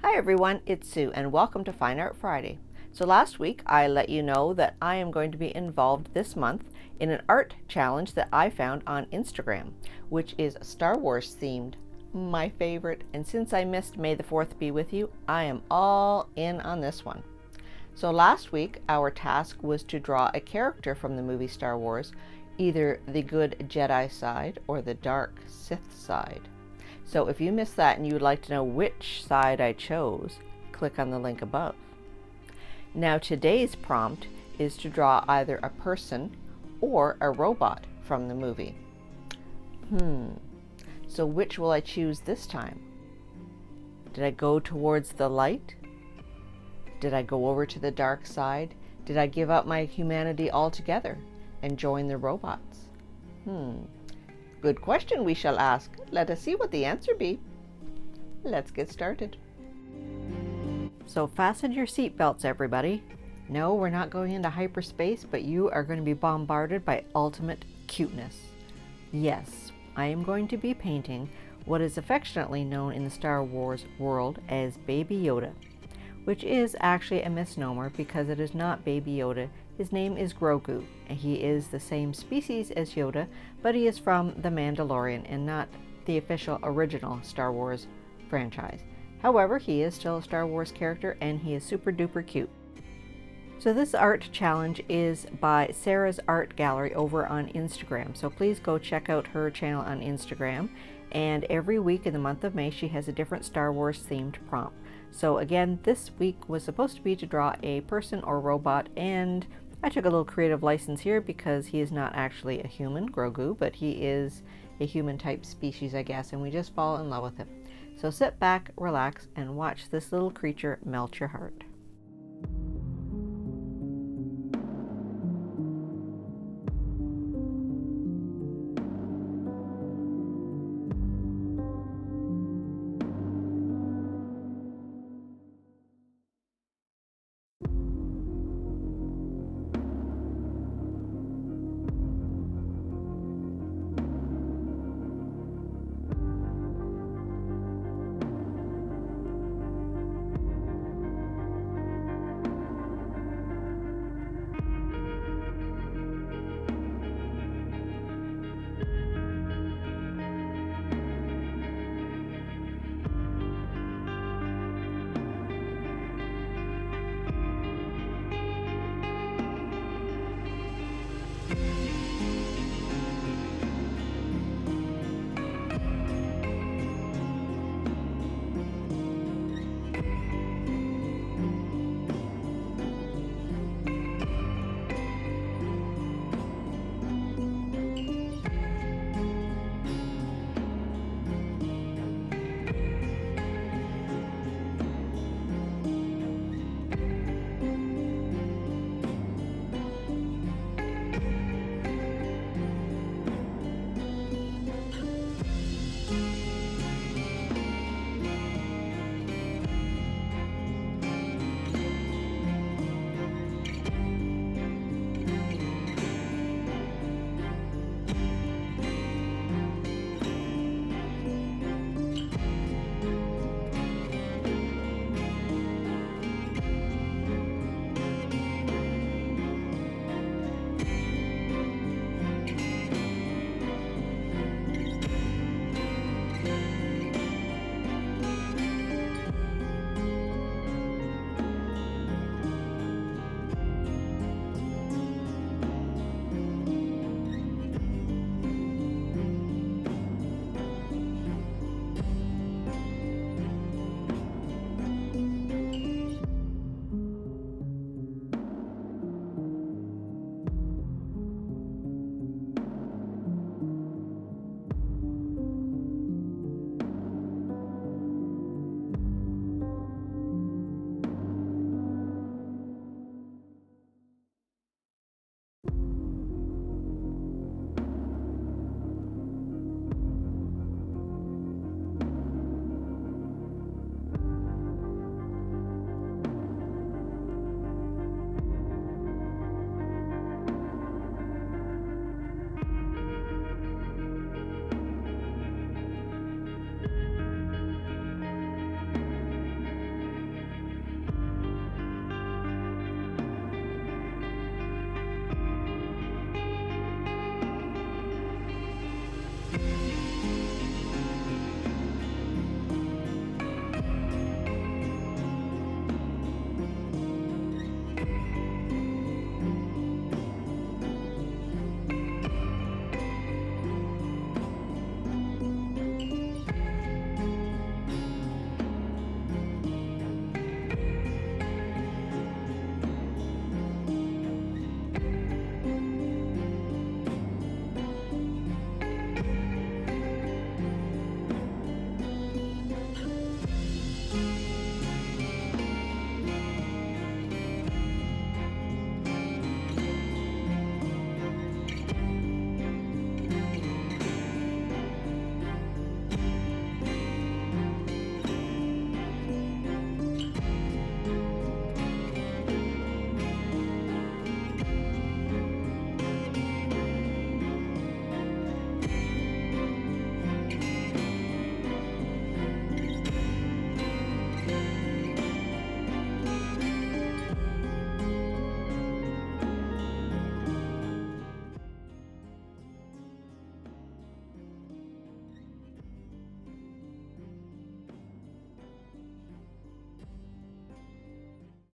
Hi everyone, it's Sue and welcome to Fine Art Friday. So last week I let you know that I am going to be involved this month in an art challenge that I found on Instagram, which is Star Wars themed, my favorite, and since I missed May the 4th be with you, I am all in on this one. So last week our task was to draw a character from the movie Star Wars, either the good Jedi side or the dark Sith side. So if you missed that and you would like to know which side I chose, click on the link above. Now today's prompt is to draw either a person or a robot from the movie. So which will I choose this time? Did I go towards the light? Did I go over to the dark side? Did I give up my humanity altogether and join the robots? Good question we shall ask. Let us see what the answer be. Let's get started. So fasten your seatbelts, everybody. No, we're not going into hyperspace, but you are going to be bombarded by ultimate cuteness. Yes, I am going to be painting what is affectionately known in the Star Wars world as Baby Yoda, which is actually a misnomer because it is not Baby Yoda. His name is Grogu, and he is the same species as Yoda, but he is from The Mandalorian and not the official original Star Wars franchise. However, he is still a Star Wars character and he is super duper cute. So this art challenge is by Sarah's Art Gallery over on Instagram, so please go check out her channel on Instagram. And every week in the month of May she has a different Star Wars themed prompt. So again, this week was supposed to be to draw a person or robot, and I took a little creative license here because he is not actually a human, Grogu, but he is a human type species, I guess, and we just fall in love with him. So sit back, relax, and watch this little creature melt your heart.